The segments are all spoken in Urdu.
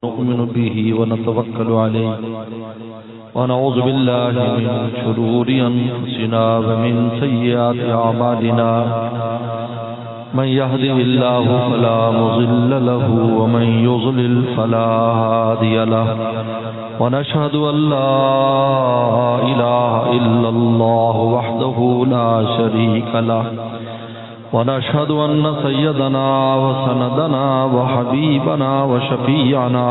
نؤمن به ونتوكل عليه ونعوذ بالله من شرور أنفسنا ومن سيئات أعمالنا من يهده الله فلا مضل له ومن يضلل فلا هادي له ونشهد أن لا إله إلا الله وحده لا شريك له ونشهد أن سيدنا وسندنا وحبيبنا وشفيعنا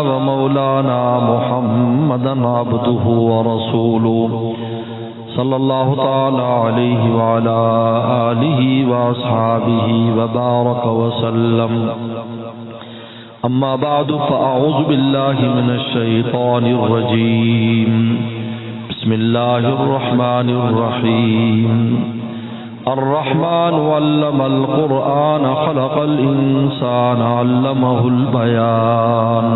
ومولانا محمدا عبده ورسوله صلى الله تعالى عليه وعلى آله وأصحابه وبارك وسلم. أما بعد فأعوذ بالله من الشيطان الرجيم. بسم الله الرحمن الرحيم. الرحمن علم القرآن خلق الإنسان علمه البيان.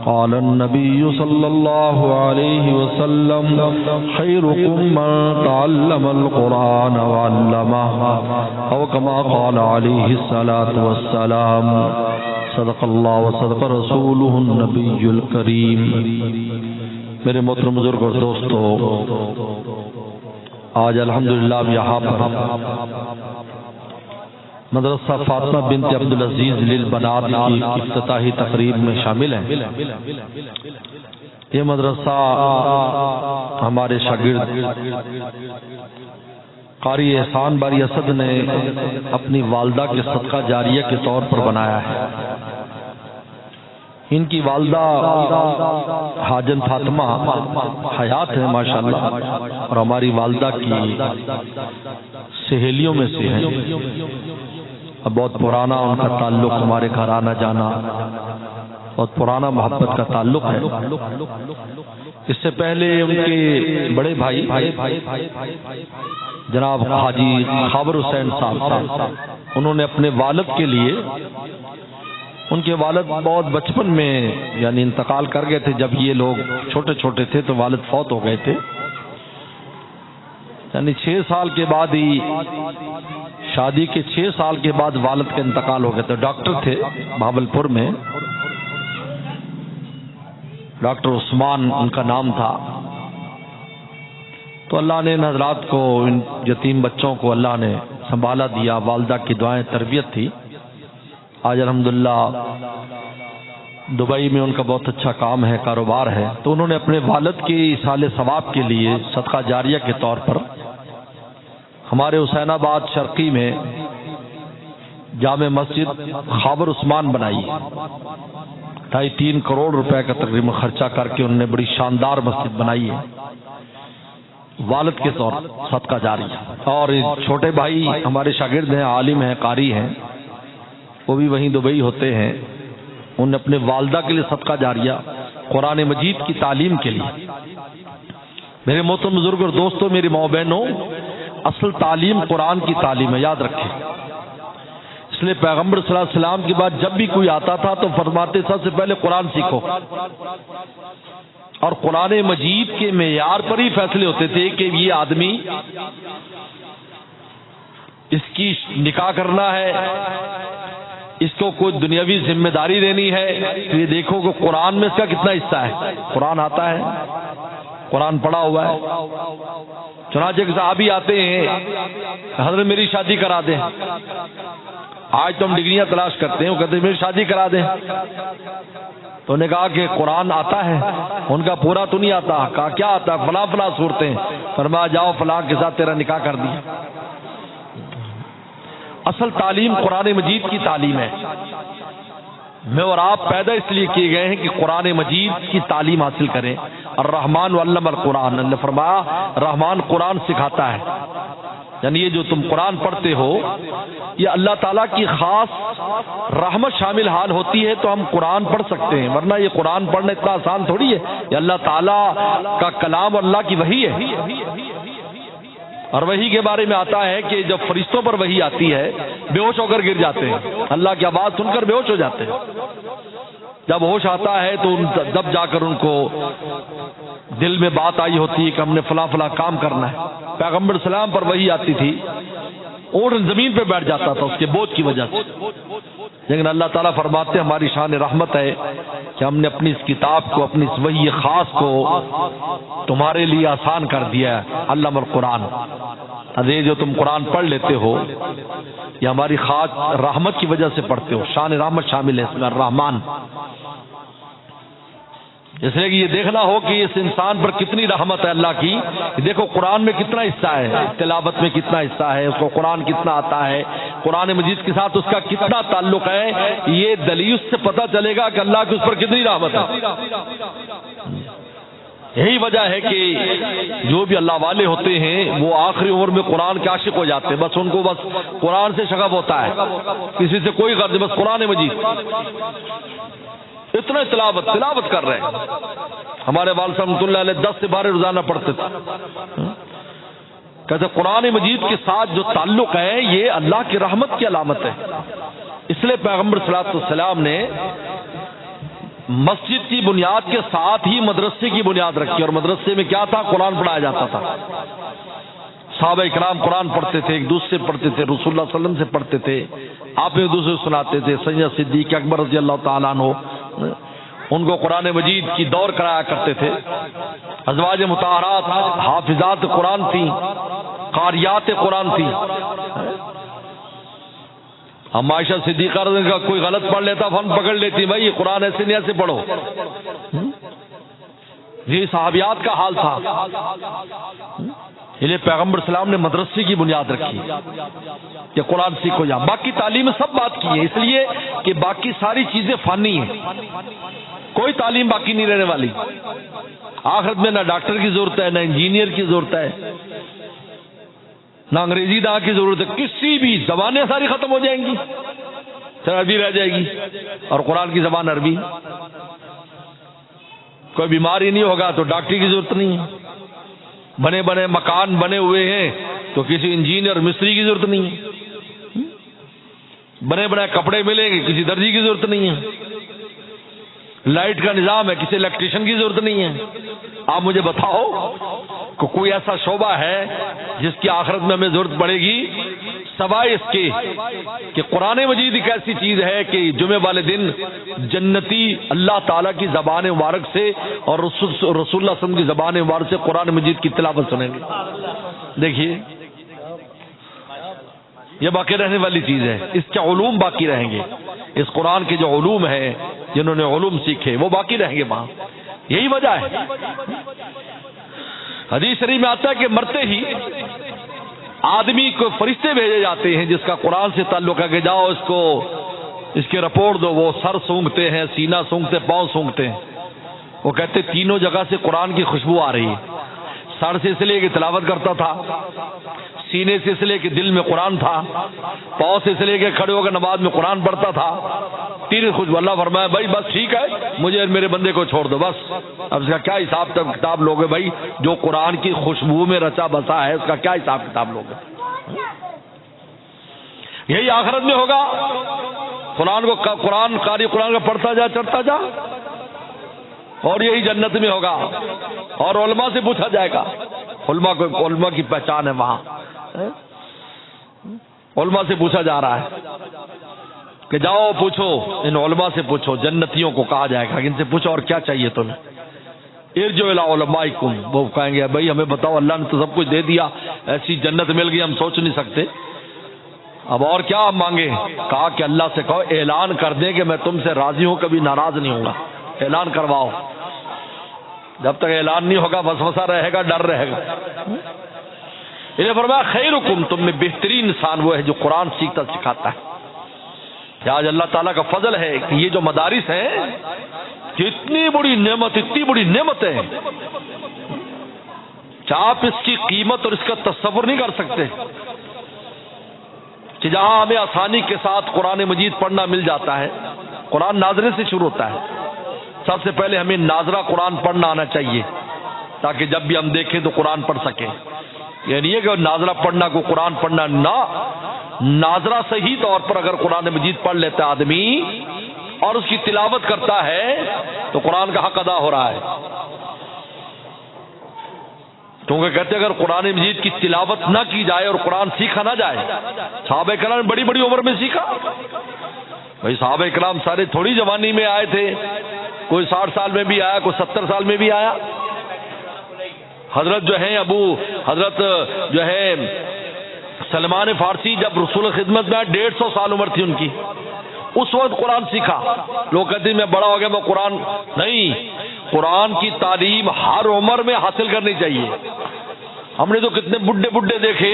قال النبي صلى الله عليه وسلم خيركم من تعلم القرآن وعلمه أو كما قال عليه الصلاة والسلام. صدق الله وصدق رسوله النبي الكريم. میرے محترم بزرگ اور دوستو، آج الحمدللہ ہم یہاں پر مدرسہ فاطمہ بنت عبدالعزیز للبنات کی افتتاحی تقریب میں شامل ہیں. یہ مدرسہ ہمارے شاگرد قاری احسان باری اسد نے اپنی والدہ کے صدقہ جاریہ کے طور پر بنایا ہے. ان کی والدہ حاجن فاطمہ حیات ہے ماشاءاللہ، اور ہماری والدہ کی سہیلیوں میں سے ہیں. اب بہت پرانا ان کا تعلق، ہمارے گھر آنا جانا بہت پرانا محبت کا تعلق ہے. اس سے پہلے ان کے بڑے بھائی جناب حاجی خاور حسین صاحب، انہوں نے اپنے والد کے لیے، ان کے والد بہت بچپن میں یعنی انتقال کر گئے تھے، جب یہ لوگ چھوٹے چھوٹے تھے تو والد فوت ہو گئے تھے. یعنی 6 سال کے بعد ہی، شادی کے 6 سال کے بعد والد کا انتقال ہو گیا تھا. ڈاکٹر تھے بھاولپور میں، ڈاکٹر عثمان ان کا نام تھا. تو اللہ نے ان حضرات کو، ان یتیم بچوں کو اللہ نے سنبھالا دیا. والدہ کی دعائیں تربیت تھی. آج الحمدللہ دبئی میں ان کا بہت اچھا کام ہے، کاروبار ہے. تو انہوں نے اپنے والد کے ایصال ثواب کے لیے صدقہ جاریہ کے طور پر ہمارے حسین آباد شرقی میں جامع مسجد خاور عثمان بنائی. 2.5-3 کروڑ روپے کا تقریباً خرچہ کر کے انہوں نے بڑی شاندار مسجد بنائی ہے والد کے طور صدقہ جاریہ. اور چھوٹے بھائی ہمارے شاگرد ہیں، عالم ہیں، قاری ہیں، وہ بھی وہیں دبئی ہوتے ہیں. انہوں نے اپنے والدہ کے لیے صدقہ جاریہ قرآن مجید کی تعلیم کے لیے. میرے محترم بزرگ اور دوستوں، میری ماں بہنوں، اصل تعلیم قرآن کی تعلیم ہے، یاد رکھیں. اس لیے پیغمبر صلی اللہ علیہ وسلم کے بعد جب بھی کوئی آتا تھا تو فرماتے سب سے پہلے قرآن سیکھو. اور قرآن مجید کے معیار پر ہی فیصلے ہوتے تھے کہ یہ آدمی، اس کی نکاح کرنا ہے، اس کو کوئی دنیاوی ذمہ داری دینی ہے، تو یہ دیکھو کہ قرآن میں اس کا کتنا حصہ ہے. قرآن آتا ہے، قرآن پڑھا ہوا ہے. چنانچہ کہ صحابی آتے ہیں، حضرت میری شادی کرا دیں. آج تو ہم ڈگریاں تلاش کرتے ہیں، وہ کہتے ہیں میری شادی کرا دیں. تو انہوں نے کہا کہ قرآن آتا ہے. ان کا پورا تو نہیں آتا. کہا کیا آتا ہے؟ فلاں فلاں صورتیں. فرمایا جاؤ فلاں کے ساتھ تیرا نکاح کر دیا. اصل تعلیم قرآن مجید کی تعلیم ہے. میں اور آپ پیدا اس لیے کیے گئے ہیں کہ قرآن مجید کی تعلیم حاصل کریں. الرحمن علم القرآن، اللہ فرمایا رحمان قرآن سکھاتا ہے. یعنی یہ جو تم قرآن پڑھتے ہو، یہ اللہ تعالیٰ کی خاص رحمت شامل حال ہوتی ہے تو ہم قرآن پڑھ سکتے ہیں، ورنہ یہ قرآن پڑھنا اتنا آسان تھوڑی ہے. یہ اللہ تعالیٰ کا کلام، اللہ کی وحی ہے. اور وحی کے بارے میں آتا ہے کہ جب فرشتوں پر وحی آتی ہے بے ہوش ہو کر گر جاتے ہیں، اللہ کی آواز سن کر بے ہوش ہو جاتے ہیں. جب ہوش آتا ہے تو جب جا کر ان کو دل میں بات آئی ہوتی ہے کہ ہم نے فلاں فلاں کام کرنا ہے. پیغمبر سلام پر وحی آتی تھی، اونٹ زمین پہ بیٹھ جاتا تھا اس کے بوجھ کی وجہ سے. لیکن اللہ تعالیٰ فرماتے ہیں ہماری شان رحمت ہے کہ ہم نے اپنی اس کتاب کو، اپنی اس وحی خاص کو تمہارے لیے آسان کر دیا ہے۔ علم القرآن، ارے جو تم قرآن پڑھ لیتے ہو یہ ہماری خاص رحمت کی وجہ سے پڑھتے ہو۔ شان رحمت شامل ہے اس میں الرحمن، اس لیے کہ یہ دیکھنا ہو کہ اس انسان پر کتنی رحمت ہے اللہ کی۔ دیکھو قرآن میں کتنا حصہ ہے، تلاوت میں کتنا حصہ ہے، اس کو قرآن کتنا آتا ہے، قرآن مجید کے ساتھ اس کا کتنا تعلق ہے، یہ دلیل سے پتہ چلے گا کہ اللہ کی اس پر کتنی رحمت ہے۔ یہی وجہ ہے کہ جو بھی اللہ والے ہوتے ہیں وہ آخری عمر میں قرآن کے عاشق ہو جاتے ہیں، بس ان کو بس قرآن سے شغف ہوتا ہے، کسی سے کوئی غرض نہیں، بس قرآن مجید، اتنا تلاوت کر رہے ہیں۔ ہمارے والد صاحب رحمۃ اللہ علیہ 10 سے 12 روزانہ پڑھتے تھے۔ کہتے قرآن مجید کے ساتھ جو تعلق ہے یہ اللہ کی رحمت کی علامت ہے۔ اس لیے پیغمبر صلی اللہ علیہ وسلم نے مسجد کی بنیاد کے ساتھ ہی مدرسے کی بنیاد رکھی، اور مدرسے میں کیا تھا؟ قرآن پڑھایا جاتا تھا۔ صحابہ اکرام قرآن پڑھتے تھے، ایک دوسرے سے پڑھتے تھے، رسول اللہ صلی اللہ علیہ وسلم سے پڑھتے تھے، آپ ایک دوسرے کو سناتے تھے۔ سیدنا صدیق اکبر رضی اللہ تعالیٰ عنہ ان کو قرآن مجید کی دور کرایا کرتے تھے۔ ازواج مطہرات حافظات قرآن تھیں، قاریات قرآن تھیں۔ ہم عائشہ صدیقہ رضی اللہ عنہا کوئی غلط پڑھ لیتا فن پکڑ لیتی، بھائی یہ قرآن ایسے نہیں ایسے پڑھو۔ یہ صحابیات کا حال تھا۔ یہ پیغمبر صلی اللہ علیہ وسلم نے مدرسے کی بنیاد رکھی کہ قرآن سیکھو جا۔ باقی تعلیم سب بات کی ہے، اس لیے کہ باقی ساری چیزیں فانی ہیں، کوئی تعلیم باقی نہیں رہنے والی۔ آخرت میں نہ ڈاکٹر کی ضرورت ہے، نہ انجینئر کی ضرورت ہے، نہ انگریزی داں کی ضرورت ہے، کسی بھی زبانیں ساری ختم ہو جائیں گی، صرف عربی رہ جائے گی، اور قرآن کی زبان عربی۔ کوئی بیماری نہیں ہوگا تو ڈاکٹر کی ضرورت نہیں ہے، بنے بنے مکان بنے ہوئے ہیں تو کسی انجینئر مستری کی ضرورت نہیں ہے، بنے بنے کپڑے ملیں گے کسی درزی کی ضرورت نہیں ہے، لائٹ کا نظام ہے کسی الیکٹریشین کی ضرورت نہیں ہے۔ آپ مجھے بتاؤ کہ کوئی ایسا شعبہ ہے جس کی آخرت میں ہمیں ضرورت پڑے گی سوائے اس کے کہ قرآن مجید ایک ایسی چیز ہے کہ جمعے والے دن جنتی اللہ تعالیٰ کی زبان مبارک سے اور رسول اللہ صلی اللہ علیہ وسلم کی زبان مبارک سے قرآن مجید کی تلاوت سنیں گے۔ دیکھیے یہ باقی رہنے والی چیز ہے، اس کے علوم باقی رہیں گے، اس قرآن کے جو علوم ہیں جنہوں نے علوم سیکھے وہ باقی رہیں گے وہاں۔ یہی وجہ ہے، حدیث شریف میں آتا ہے کہ مرتے ہی آدمی کو فرشتے بھیجے جاتے ہیں جس کا قرآن سے تعلق ہے کہ جاؤ اس کے رپورٹ دو۔ وہ سر سونگھتے ہیں، سینہ سونگھتے، پاؤں سونگھتے ہیں، وہ کہتے تینوں جگہ سے قرآن کی خوشبو آ رہی ہے۔ سر سے اس لیے کہ تلاوت کرتا تھا، سینے سے اس لیے کہ دل میں قرآن تھا، پاؤں سے اس لیے کہ کھڑے ہو کر نماز میں قرآن پڑھتا تھا۔ تین خوشبو۔ اللہ فرمایا بھائی بس ٹھیک ہے، مجھے میرے بندے کو چھوڑ دو بس۔ اب اس کا کیا حساب کتاب لوگے بھائی؟ جو قرآن کی خوشبو میں رچا بسا ہے اس کا کیا حساب کتاب لوگے؟ یہی آخرت میں ہوگا، قرآن قاری قرآن کا پڑھتا جا چڑھتا جا، اور یہی جنت میں ہوگا۔ اور علماء سے پوچھا جائے گا، علماء کی پہچان ہے وہاں، علماء سے پوچھا جا رہا ہے کہ جاؤ پوچھو، ان علماء سے پوچھو، جنتیوں کو کہا جائے گا ان سے پوچھو اور کیا چاہیے تمہیں؟ ارجعوا الی علمائکم، وہ کہیں گے بھائی ہمیں بتاؤ، اللہ نے تو سب کچھ دے دیا، ایسی جنت مل گئی ہم سوچ نہیں سکتے، اب اور کیا ہم مانگے؟ کہا کہ اللہ سے کہو اعلان کر دیں کہ میں تم سے راضی ہوں، کبھی ناراض نہیں ہوں گا، اعلان کرواؤ۔ جب تک اعلان نہیں ہوگا وسوسہ رہے گا، ڈر رہے گا۔ انہیں فرمایا خیرکم، تم میں بہترین انسان وہ ہے جو قرآن سیکھتا سکھاتا ہے۔ آج اللہ تعالیٰ کا فضل ہے کہ یہ جو مدارس ہیں کہ اتنی بڑی نعمت ہے کہ آپ اس کی قیمت اور اس کا تصور نہیں کر سکتے، کہ جہاں ہمیں آسانی کے ساتھ قرآن مجید پڑھنا مل جاتا ہے۔ قرآن ناظرے سے شروع ہوتا ہے، سب سے پہلے ہمیں ناظرہ قرآن پڑھنا آنا چاہیے تاکہ جب بھی ہم دیکھیں تو قرآن پڑھ سکیں۔ یعنی یہ کہ ناظرہ پڑھنا کو قرآن پڑھنا نہ، ناظرہ صحیح طور پر اگر قرآن مجید پڑھ لیتا ہے آدمی اور اس کی تلاوت کرتا ہے تو قرآن کا حق ادا ہو رہا ہے۔ کیونکہ کہتے ہیں اگر قرآن مجید کی تلاوت نہ کی جائے اور قرآن سیکھا نہ جائے، صحابہ کرام نے بڑی بڑی عمر میں سیکھا، بھائی صحابہ اکرام سارے تھوڑی جوانی میں آئے تھے، کوئی 60 سال میں بھی آیا، کوئی 70 سال میں بھی آیا۔ حضرت جو ہے حضرت جو ہے سلمان فارسی جب رسول خدمت میں 150 سال عمر تھی ان کی، اس وقت قرآن سیکھا۔ لوگ کہتے ہیں میں بڑا ہو گیا میں قرآن نہیں، قرآن کی تعلیم ہر عمر میں حاصل کرنی چاہیے۔ ہم نے تو کتنے بڈھے دیکھے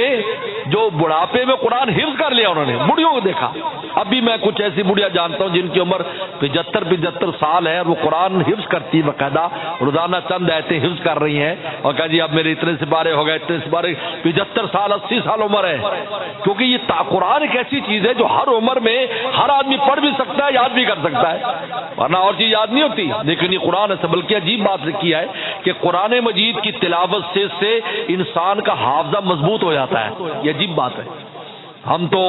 جو بڑھاپے میں قرآن حفظ کر لیا، انہوں نے بڑھیوں کو دیکھا۔ اب بھی میں کچھ ایسی بڑھیا جانتا ہوں جن کی عمر 75 سال ہے اور وہ قرآن حفظ کرتی، باقاعدہ روزانہ چند آیتیں حفظ کر رہی ہیں، اور کہا جی اب میرے اتنے سپارے ہو گئے، اتنے سپارے، 75 سال 80 سال عمر ہے، کیونکہ یہ قرآن ایک ایسی چیز ہے جو ہر عمر میں ہر آدمی پڑھ بھی سکتا ہے، یاد بھی کر سکتا ہے، ورنہ اور چیز یاد نہیں ہوتی۔ لیکن یہ قرآن ہے، بلکہ عجیب بات لکھی ہے کہ قرآن مجید کی تلاوت سے انسان کا حافظہ مضبوط ہو جاتا ہے۔ یہ عجیب بات ہے۔ ہم تو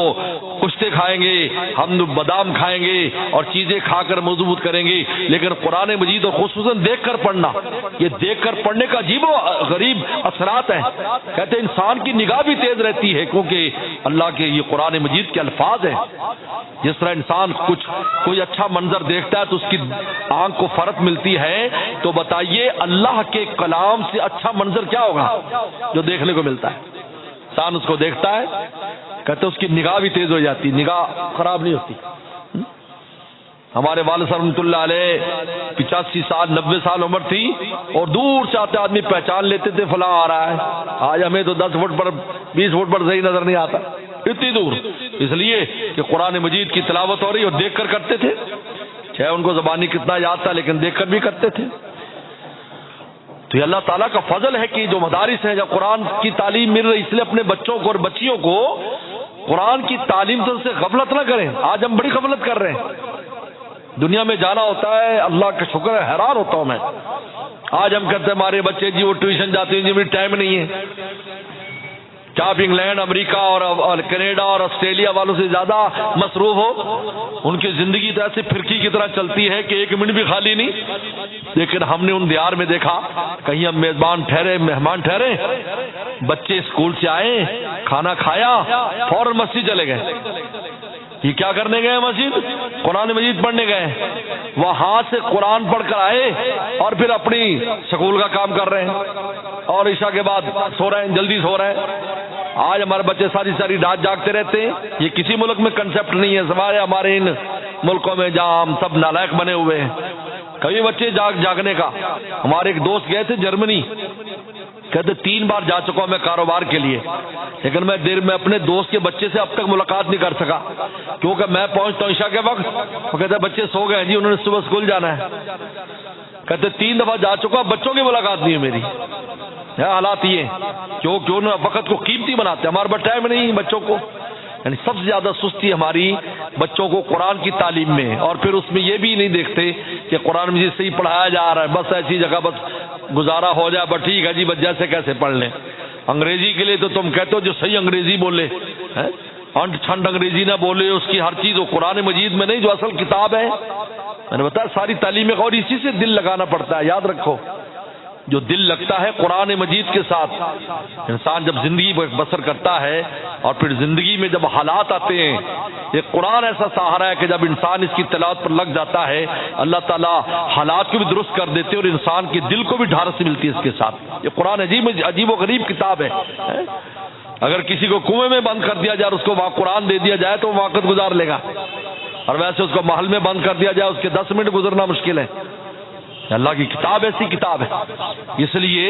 کشتے کھائیں گے، ہم بادام کھائیں گے اور چیزیں کھا کر مضبوط کریں گے، لیکن قرآن مجید اور خصوصاً دیکھ کر پڑھنا، یہ دیکھ کر پڑھنے کا عجیب و غریب اثرات ہیں۔ کہتے ہیں انسان کی نگاہ بھی تیز رہتی ہے، کیونکہ اللہ کے یہ قرآن مجید کے الفاظ ہیں۔ جس طرح انسان کوئی اچھا منظر دیکھتا ہے تو اس کی آنکھ کو فرت ملتی ہے، تو بتائیے اللہ کے کلام سے اچھا منظر کیا ہوگا جو دیکھنے کو ملتا ہے۔ انسان اس کو دیکھتا ہے، کہتے اس کی نگاہ بھی تیز ہو جاتی، نگاہ خراب نہیں ہوتی۔ ہمارے والد صاحب رحمۃ اللہ علیہ 85 سال 90 سال عمر تھی اور دور سے آتے آدمی پہچان لیتے تھے فلاں آ رہا ہے۔ آج ہمیں تو 10 فٹ پر 20 فٹ پر صحیح نظر نہیں آتا، اتنی دور، اس لیے کہ قرآن مجید کی تلاوت ہو رہی اور دیکھ کر کرتے تھے، چاہے ان کو زبانی کتنا یاد تھا لیکن دیکھ کر بھی کرتے تھے۔ تو یہ اللہ تعالیٰ کا فضل ہے کہ جو مدارس ہیں جب قرآن کی تعلیم مل رہی، اس لیے اپنے بچوں کو اور بچیوں کو قرآن کی تعلیم سے غفلت نہ کریں۔ آج ہم بڑی غفلت کر رہے ہیں، دنیا میں جانا ہوتا ہے، اللہ کا شکر ہے، حیران ہوتا ہوں میں۔ آج ہم کہتے ہیں ہمارے بچے جی وہ ٹیوشن جاتے ہیں، جی میری ٹائم نہیں ہے۔ کیا آپ انگلینڈ، امریکہ اور کینیڈا اور آسٹریلیا والوں سے زیادہ مصروف ہو؟ ان کی زندگی تو ایسے پھرکی کی طرح چلتی ہے کہ ایک منٹ بھی خالی نہیں۔ لیکن ہم نے ان دیار میں دیکھا، کہیں ہم مہمان ٹھہرے، بچے اسکول سے آئے، کھانا کھایا، فوراً مسجد چلے گئے۔ یہ کیا کرنے گئے؟ مسجد قرآن مجید پڑھنے گئے، وہاں سے قرآن پڑھ کر آئے اور پھر اپنی سکول کا کام کر رہے ہیں اور عشاء کے بعد سو رہے ہیں، جلدی سو رہے ہیں۔ آج ہمارے بچے ساری رات جاگتے رہتے ہیں۔ یہ کسی ملک میں کنسیپٹ نہیں ہے، سوائے ہمارے ان ملکوں میں جہاں ہم سب نالائق بنے ہوئے ہیں۔ کبھی بچے جاگنے کا۔ ہمارے ایک دوست گئے تھے جرمنی، کہتے 3 بار جا چکا ہوں میں کاروبار کے لیے، لیکن میں اپنے دوست کے بچے سے اب تک ملاقات نہیں کر سکا، کیونکہ میں پہنچتا ہوں عشاء کے وقت، وہ کہتے بچے سو گئے جی، انہوں نے صبح اسکول جانا ہے۔ کہتے 3 دفعہ جا چکا، بچوں کی ملاقات نہیں ہے میری۔ حالات یہ کیوں نہ وقت کو قیمتی بناتے، ہمارے پاس ٹائم نہیں بچوں کو۔ یعنی سب سے زیادہ سستی ہماری بچوں کو قرآن کی تعلیم میں، اور پھر اس میں یہ بھی نہیں دیکھتے کہ قرآن مجید صحیح پڑھایا جا رہا ہے، بس ایسی جگہ بس گزارا ہو جائے، بس ٹھیک ہے جی، بس جیسے کیسے پڑھ لیں۔ انگریزی کے لیے تو تم کہتے ہو جو صحیح انگریزی بولے، انٹ چھنٹ انگریزی نہ بولے، اس کی ہر چیز وہ قرآن مجید میں نہیں جو اصل کتاب ہے۔ میں نے بتایا ساری تعلیم، اور اسی سے دل لگانا پڑتا ہے، یاد رکھو۔ جو دل لگتا ہے قرآن مجید کے ساتھ، انسان جب زندگی بسر کرتا ہے اور پھر زندگی میں جب حالات آتے ہیں، یہ قرآن ایسا سہارا ہے کہ جب انسان اس کی تلاوت پر لگ جاتا ہے، اللہ تعالیٰ حالات کو بھی درست کر دیتے ہیں اور انسان کے دل کو بھی ڈھارس ملتی ہے اس کے ساتھ۔ یہ قرآن عجیب و غریب کتاب ہے۔ اگر کسی کو کنویں میں بند کر دیا جائے اور اس کو وہاں قرآن دے دیا جائے تو وہ وقت گزار لے گا، اور ویسے اس کو محل میں بند کر دیا جائے اس کے 10 منٹ گزرنا مشکل ہے۔ اللہ کی کتاب ایسی کتاب ہے، اس لیے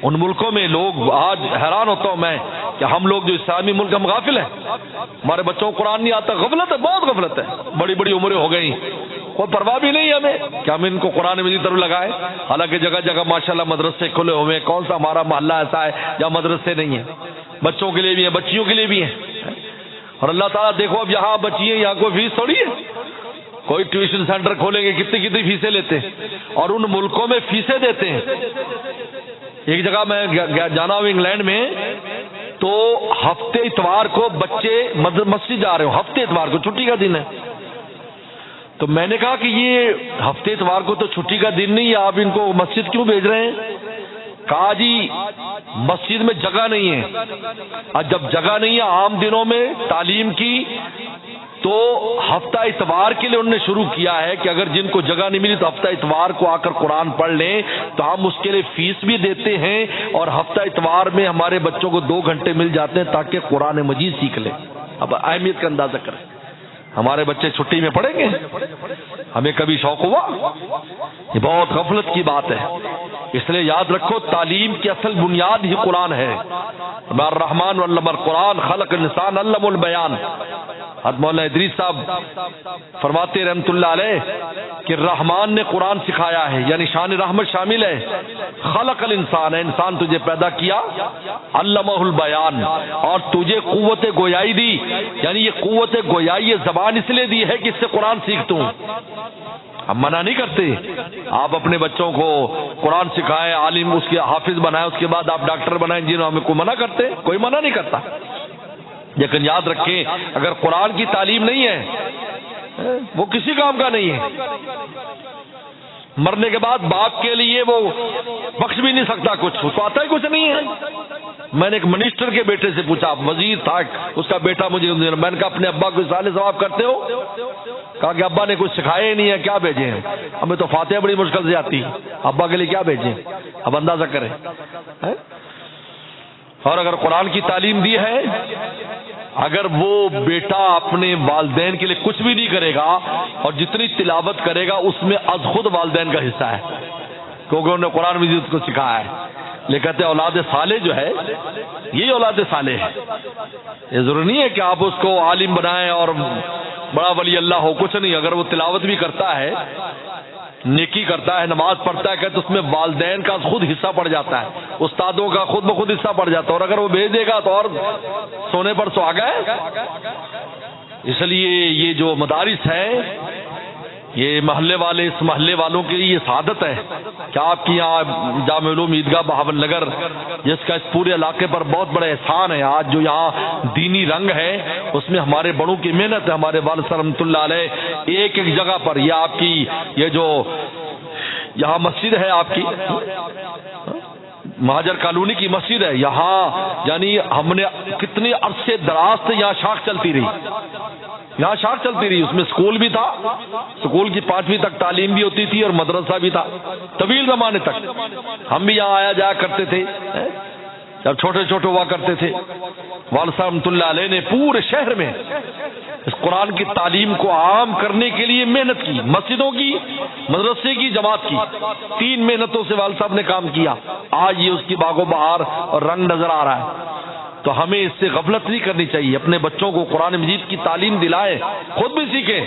ان ملکوں میں لوگ، آج حیران ہوتا ہوں میں کہ ہم لوگ جو اسلامی ملک ہم غافل ہیں، ہمارے بچوں کو قرآن نہیں آتا، غفلت ہے، بہت غفلت ہے، بڑی بڑی عمریں ہو گئی، کوئی پرواہ بھی نہیں ہمیں کہ ہم ان کو قرآن مجید طرف لگائیں۔ حالانکہ جگہ جگہ ماشاءاللہ مدرسے کھلے ہوئے ہیں، کون سا ہمارا محلہ ایسا ہے جہاں مدرسے نہیں ہیں؟ بچوں کے لیے بھی ہیں، بچیوں کے لیے بھی ہیں، اور اللہ تعالیٰ دیکھو اب یہاں بچی ہیں، یہاں کوئی فیس تھوڑی ہے، کوئی ٹیوشن سینٹر کھولیں گے کتنی فیسیں لیتے ہیں، اور ان ملکوں میں فیسیں دیتے ہیں۔ ایک جگہ میں جانا ہوں انگلینڈ میں، تو ہفتے اتوار کو بچے مسجد جا رہے ہوں، ہفتے اتوار کو چھٹی کا دن ہے، تو میں نے کہا کہ یہ ہفتے اتوار کو تو چھٹی کا دن نہیں ہے، آپ ان کو مسجد کیوں بھیج رہے ہیں؟ کہا جی مسجد میں جگہ نہیں ہے، اور جب جگہ نہیں ہے عام دنوں میں تعلیم کی، تو ہفتہ اتوار کے لیے انہوں نے شروع کیا ہے کہ اگر جن کو جگہ نہیں ملی تو ہفتہ اتوار کو آ کر قرآن پڑھ لیں، تو ہم اس کے لیے فیس بھی دیتے ہیں، اور ہفتہ اتوار میں ہمارے بچوں کو 2 گھنٹے مل جاتے ہیں تاکہ قرآن مجید سیکھ لیں۔ اب اہمیت کا اندازہ کریں، ہمارے بچے چھٹی میں پڑھیں گے؟ ہمیں کبھی شوق ہوا؟ یہ بہت غفلت کی بات ہے۔ اس لیے یاد رکھو تعلیم کی اصل بنیاد ہی قرآن ہے۔ الرحمن علم القرآن خلق الانسان علم البیان۔ حضرت مولانا ادریس صاحب فرماتے رحمت اللہ علیہ کہ رحمان نے قرآن سکھایا ہے، یعنی شان رحمت شامل ہے۔ خلق الانسان ہے، انسان تجھے پیدا کیا، علمہ البیان، اور تجھے قوت گویائی دی، یعنی یہ قوت گویائی زبان اس لیے دی ہے کہ اس سے قرآن سیکھتا ہوں۔ ہم منع نہیں کرتے، آپ اپنے بچوں کو قرآن سکھائیں، عالم اس کے حافظ بنائیں، اس کے بعد آپ ڈاکٹر بنائیں، جنہوں ہمیں کوئی منع کرتے، کوئی منع نہیں کرتا، لیکن یاد رکھیں اگر قرآن کی تعلیم نہیں ہے وہ کسی کام کا نہیں ہے۔ مرنے کے بعد باپ کے لیے وہ بخش بھی نہیں سکتا کچھ، اس کو آتا ہی کچھ نہیں ہے۔ میں نے ایک منسٹر کے بیٹے سے پوچھا، وزیر تھا، اس کا بیٹا مجھے، میں نے کہا اپنے ابا کو اصلاح ثواب کرتے ہو؟ کہا کہ ابا نے کچھ سکھایا ہی نہیں ہے، کیا بھیجیں؟ ہمیں تو فاتحہ بڑی مشکل سے آتی ہے، ابا کے لیے کیا بھیجیں؟ اب اندازہ کریں۔ اور اگر قرآن کی تعلیم دی ہے، اگر وہ بیٹا اپنے والدین کے لیے کچھ بھی نہیں کرے گا اور جتنی تلاوت کرے گا اس میں از خود والدین کا حصہ ہے، کیونکہ انہوں نے قرآن مجید کو سکھایا ہے۔ لیکن کہتے ہیں اولاد صالح جو ہے یہی اولاد صالح ہے۔ یہ ضروری نہیں ہے کہ آپ اس کو عالم بنائیں اور بڑا ولی اللہ ہو، کچھ نہیں، اگر وہ تلاوت بھی کرتا ہے، نیکی کرتا ہے، نماز پڑھتا ہے، کہتے اس میں والدین کا خود حصہ پڑ جاتا ہے، استادوں کا خود بخود حصہ پڑ جاتا ہے، اور اگر وہ بھیج دے گا تو اور سونے پر سہاگا ہے۔ اس لیے یہ جو مدارس ہیں، یہ محلے والے، اس محلے والوں کے لیے یہ سعادت ہے کہ آپ کی یہاں جامع علوم عیدگاہ بہاول نگر، جس کا اس پورے علاقے پر بہت بڑا احسان ہے، آج جو یہاں دینی رنگ ہے اس میں ہمارے بڑوں کی محنت ہے۔ ہمارے والد صاحب رحمۃ اللہ علیہ ایک ایک جگہ پر، یہ آپ کی یہ جو یہاں مسجد ہے آپ کی مہاجر کالونی کی مسجد ہے، یہاں یعنی ہم نے کتنے عرصے دراز سے یہاں شاخ چلتی رہی، یہاں شاخ چلتی رہی، اس میں اسکول بھی تھا، اسکول کی 5ویں تک تعلیم بھی ہوتی تھی اور مدرسہ بھی تھا طویل زمانے تک۔ ہم بھی یہاں آیا جایا کرتے تھے جب چھوٹے چھوٹے ہوا کرتے تھے۔ والد صاحب رحمۃ اللہ علیہ نے پورے شہر میں اس قرآن کی تعلیم کو عام کرنے کے لیے محنت کی، مسجدوں کی، مدرسے کی، جماعت کی، 3 محنتوں سے والد صاحب نے کام کیا۔ آج یہ اس کی باغ و بہار اور رنگ نظر آ رہا ہے۔ تو ہمیں اس سے غفلت نہیں کرنی چاہیے، اپنے بچوں کو قرآن مجید کی تعلیم دلائیں، خود بھی سیکھیں،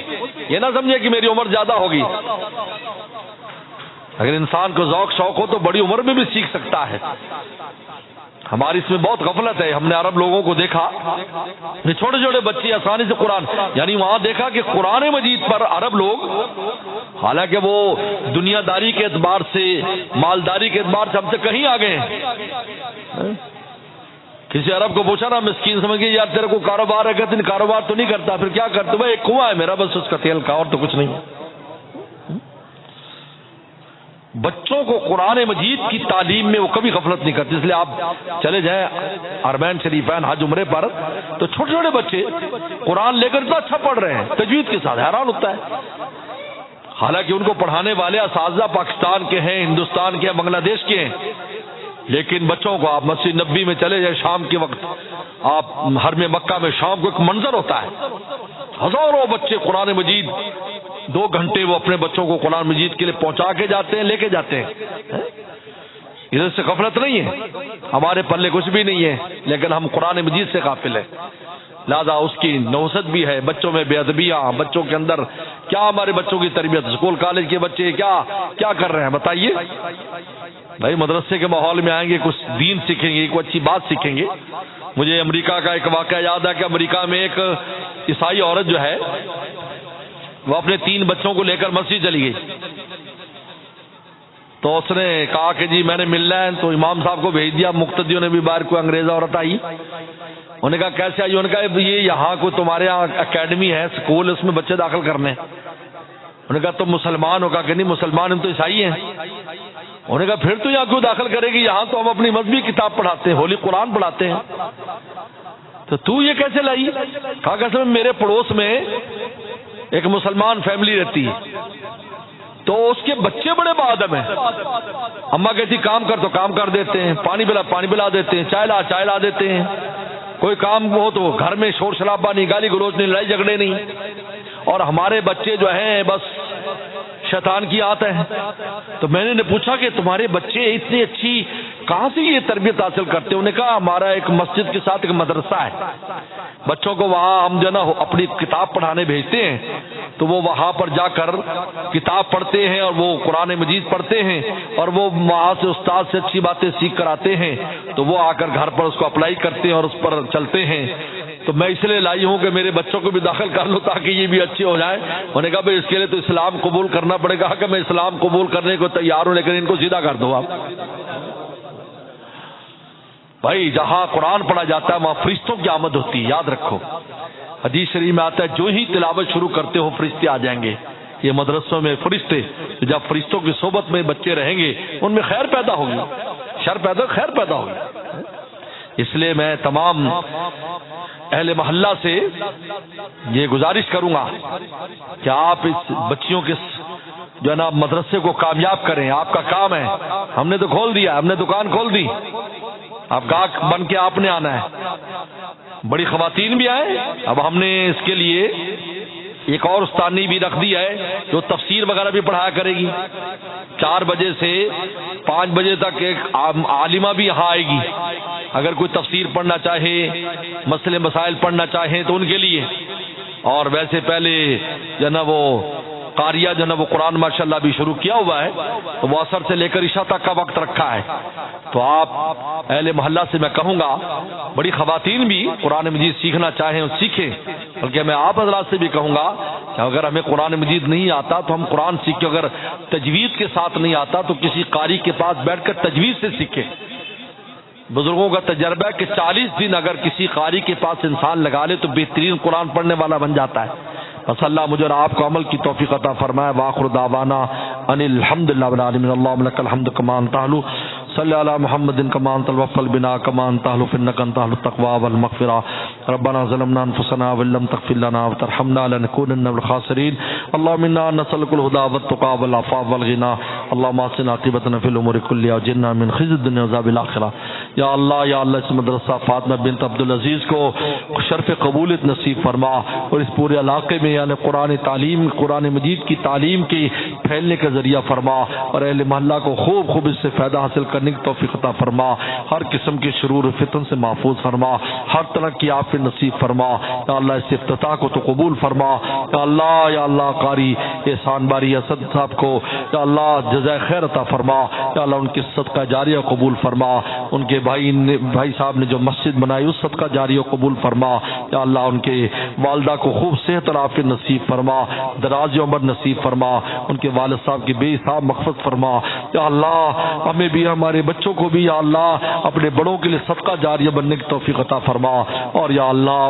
یہ نہ سمجھے کہ میری عمر زیادہ ہوگی۔ اگر انسان کو ذوق شوق ہو تو بڑی عمر میں بھی سیکھ سکتا ہے۔ ہماری اس میں بہت غفلت ہے۔ ہم نے عرب لوگوں کو دیکھا، چھوٹے چھوٹے بچے آسانی سے قرآن، یعنی وہاں دیکھا کہ قرآن مجید پر عرب لوگ، حالانکہ وہ دنیا داری کے اعتبار سے، مالداری کے اعتبار سے ہم سے کہیں آگے ہیں۔ کسی عرب کو پوچھا نا، مسکین سمجھ گئے یار تیرے کو کاروبار ہے، کہتے کاروبار تو نہیں کرتا، پھر کیا کرتے؟ بھائی ایک کنواں ہے میرا، بس اس کا تیل کا، اور تو کچھ نہیں۔ بچوں کو قرآن مجید کی تعلیم میں وہ کبھی غفلت نہیں کرتے۔ اس لیے آپ چلے جائیں حرمین شریفین حج عمرے پر، تو چھوٹے چھوٹے بچے قرآن لے کر اتنا اچھا پڑھ رہے ہیں تجوید کے ساتھ، حیران ہوتا ہے۔ حالانکہ ان کو پڑھانے والے اساتذہ پاکستان کے ہیں، ہندوستان کے ہیں، بنگلہ دیش کے ہیں، لیکن بچوں کو آپ مسجد نبوی میں چلے جائیں شام کے وقت، آپ حرم مکہ میں شام کو ایک منظر ہوتا ہے، ہزاروں بچے قرآن مجید 2 گھنٹے وہ اپنے بچوں کو قرآن مجید کے لیے پہنچا کے جاتے ہیں، لے کے جاتے ہیں۔ ادھر سے غفلت نہیں ہے، ہمارے پلے کچھ بھی نہیں ہے، لیکن ہم قرآن مجید سے غافل ہیں۔ لہذا اس کی نوست بھی ہے، بچوں میں بے ادبیاں، بچوں کے اندر کیا، ہمارے بچوں کی تربیت، اسکول کالج کے بچے کیا کر رہے ہیں بتائیے؟ بھائی مدرسے کے ماحول میں آئیں گے، کچھ دین سیکھیں گے، کوئی اچھی بات سیکھیں گے۔ مجھے امریکہ کا ایک واقعہ یاد ہے کہ امریکہ میں ایک عیسائی عورت جو ہے وہ اپنے 3 بچوں کو لے کر مسجد چلی گئی، تو اس نے کہا کہ جی میں نے ملنا ہے، تو امام صاحب کو بھیج دیا، مقتدیوں نے بھی باہر کوئی انگریز عورت آئی، انہوں نے کہا کیسے آئی؟ انہوں نے کہا یہ یہاں کوئی تمہارے یہاں اکیڈمی ہے، اسکول، اس میں بچے داخل کرنے ہیں۔ انہوں نے کہا تم مسلمان ہو؟ کہا کہ نہیں مسلمان، ہم تو عیسائی ہیں۔ انہوں نے کہا پھر تو یہاں کیوں داخل کرے گی؟ یہاں تو ہم اپنی مذہبی کتاب پڑھاتے ہیں، ہولی قرآن پڑھاتے ہیں، تو یہ کیسے لائی؟ کہا کہ اصل میں میرے پڑوس میں ایک مسلمان فیملی رہتی ہے، تو اس کے بچے بڑے بہادر ہیں، اماں کہتی کام کر تو کام کر دیتے ہیں، پانی پلا دیتے ہیں، چائے لا دیتے ہیں، کوئی کام ہو تو گھر میں شور شرابہ نہیں، گالی گلوچ نہیں، لڑائی جھگڑے نہیں، اور ہمارے بچے جو ہیں بس شیطان کی آت ہے۔ تو میں نے پوچھا کہ تمہارے بچے اتنی اچھی کہاں سے یہ تربیت حاصل کرتے ہیں؟ انہوں نے کہا ہمارا ایک مسجد کے ساتھ ایک مدرسہ ہے، بچوں کو وہاں ہم جو نا اپنی کتاب پڑھانے بھیجتے ہیں، تو وہ وہاں پر جا کر کتاب پڑھتے ہیں اور وہ قرآن مجید پڑھتے ہیں، اور وہ وہاں سے استاد سے اچھی باتیں سیکھ کر آتے ہیں، تو وہ آ کر گھر پر اس کو اپلائی کرتے ہیں اور اس پر چلتے ہیں۔ تو میں اس لیے لائی ہوں کہ میرے بچوں کو بھی داخل کر لوں تاکہ یہ بھی اچھے ہو جائیں۔ انہوں نے کہا بھائی اس کے لیے تو اسلام قبول کرنا پڑے گا، کہ میں اسلام قبول کرنے کو تیار ہوں، لیکن ان کو سیدھا کر دو آپ۔ بھائی جہاں قرآن پڑھا جاتا ہے وہاں فرشتوں کی آمد ہوتی ہے، یاد رکھو، حدیث شریف میں آتا ہے جو ہی تلاوت شروع کرتے ہو فرشتے آ جائیں گے۔ یہ مدرسوں میں فرشتے، جب فرشتوں کی صحبت میں بچے رہیں گے ان میں خیر پیدا ہوگی، خیر پیدا ہوگی۔ اس لیے میں تمام اہل محلہ سے یہ گزارش کروں گا کہ آپ اس بچیوں کے جو ہے نا مدرسے کو کامیاب کریں، آپ کا کام ہے۔ ہم نے تو کھول دیا، ہم نے دکان کھول دی، اب گاہک بن کے آپ نے آنا ہے، بڑی خواتین بھی آئے۔ اب ہم نے اس کے لیے ایک اور استانی بھی رکھ دی ہے جو تفسیر وغیرہ بھی پڑھایا کرے گی، 4 بجے سے 5 بجے تک ایک عالمہ بھی یہاں آئے گی، اگر کوئی تفسیر پڑھنا چاہے، مسئلے مسائل پڑھنا چاہیں تو ان کے لیے۔ اور ویسے پہلے جو نا وہ قاریہ جو نا وہ قرآن ماشاءاللہ بھی شروع کیا ہوا ہے، تو وہ عصر سے لے کر عشاء تک کا وقت رکھا ہے، تو آپ اہل محلہ سے میں کہوں گا بڑی خواتین بھی قرآن مجید سیکھنا چاہیں اور سیکھیں، بلکہ میں آپ حضرات سے بھی کہوں گا کہ اگر ہمیں قرآن مجید نہیں آتا تو ہم قرآن سیکھیں، اگر تجوید کے ساتھ نہیں آتا تو کسی قاری کے پاس بیٹھ کر تجوید سے سیکھیں۔ بزرگوں کا تجربہ ہے کہ 40 دن اگر کسی قاری کے پاس انسان لگا لے تو بہترین قرآن پڑھنے والا بن جاتا ہے۔ بس اللہ مجھے اور آپ کو عمل کی توفیق عطا فرمائے۔ وآخر دعوانا ان الحمد للہ رب العالمین، اللہم لک الحمد کما انت اہل، صلی علی محمد کما انت الوفل بنا کما انت اہل، فانک انت اہل التقوی والمغفرہ۔ ربنا ظلمنا انفسنا وان لم تغفر لنا وترحمنا لنکونن من الخاسرین۔ اللہم انا نسألک الہدی والتقی والعفاف والغنی، اللہم احسن عاقبتنا فی الامور کلها وجرنا من خزي الدنیا وعذاب الآخرہ۔ یا اللہ اس مدرسہ فاطمہ بنت عبدالعزیز کو شرف قبولیت نصیب فرما، اور اس پورے علاقے میں یعنی قرآن تعلیم، قرآن مجید کی تعلیم کے پھیلنے کا ذریعہ فرما، اور اہل محلہ کو خوب اس سے فائدہ حاصل کرنے کی توفیق عطا فرما، ہر قسم کے شرور و فتن سے محفوظ فرما، ہر طرح کی عافیت نصیب فرما۔ یا اللہ اس افتتاح کو تو قبول فرما، یا اللہ قاری احسان باری اسد صاحب کو یا اللہ جزائے خیر عطا فرما، یا اللہ ان کی صدقہ جاریہ قبول فرما، ان کے بھائی صاحب نے جو مسجد بنائی اس صدقہ جاریہ قبول فرما، یا اللہ ان کے والدہ کو خوب صحت اور عافیت نصیب فرما، دراز عمر نصیب فرما، ان کے والد صاحب کی بے حساب مغفرت فرما۔ یا اللہ ہمیں بھی ہمارے بچوں کو بھی یا اللہ اپنے بڑوں کے لیے صدقہ جاریہ بننے کی توفیق عطا فرما، اور یا اللہ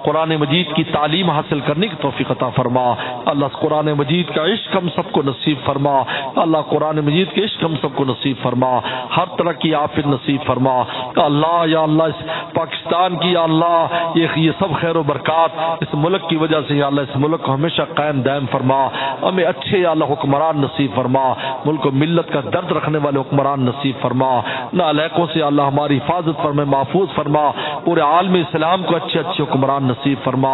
قرآن مجید کی تعلیم حاصل کرنے کی توفیق عطا فرما۔ اللہ قرآن مجید کا عشق ہم سب کو نصیب فرما، اللہ قرآن مجید کے عشق ہم سب کو نصیب فرما، ہر طرح کی عافیت نصیب فرما۔ یا اللہ اس پاکستان کی یا اللہ یہ سب خیر و برکات اس ملک کی وجہ سے یا اللہ اس ملک کو ہمیشہ قائم دائم فرما، ہمیں اچھے یا اللہ حکمران نصیب فرما، ملک و ملت کا درد رکھنے والے حکمران نصیب فرما، نالائقوں سے اللہ ہماری حفاظت فرما، محفوظ فرما، پورے عالم اسلام کو اچھے حکمران نصیب فرما۔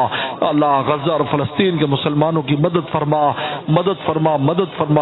اللہ غزہ اور فلسطین کے مسلمانوں کی مدد فرما،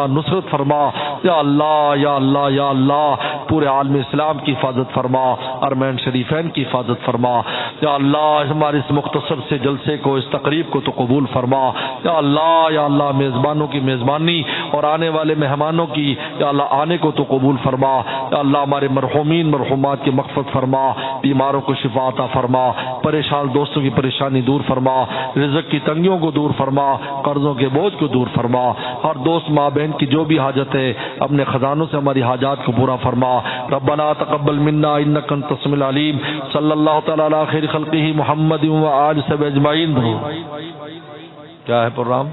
نصرت فرما۔ یا اللہ پورے عالم اسلام کی حفاظت فرما، حرمین شریفین کی حفاظت فرما۔ یا اللہ ہمارے اس مختصر سے جلسے کو، اس تقریب کو تو قبول فرما۔ یا اللہ میزبانوں کی میزبانی اور آنے والے مہمانوں کی یا اللہ آنے کو تو قبول فرما۔ یا اللہ ہمارے مرحومین مرحومات کی مغفرت فرما، بیماروں کو شفا عطا فرما، پریشان دوستوں کی پریشانی دور فرما، رزق کی تنگیوں کو دور فرما، قرضوں کے بوجھ کو دور فرما، ہر دوست ماں بہن کی جو بھی حاجت ہے اپنے خزانوں سے ہماری حاجات کو پورا فرما۔ ربنا تقبل منا انک انت السمیع العلیم، صلی اللہ تعالی علی خیر خلقہ محمد و آلہ وصحبہ اجمعین۔ کیا ہے پروگرام؟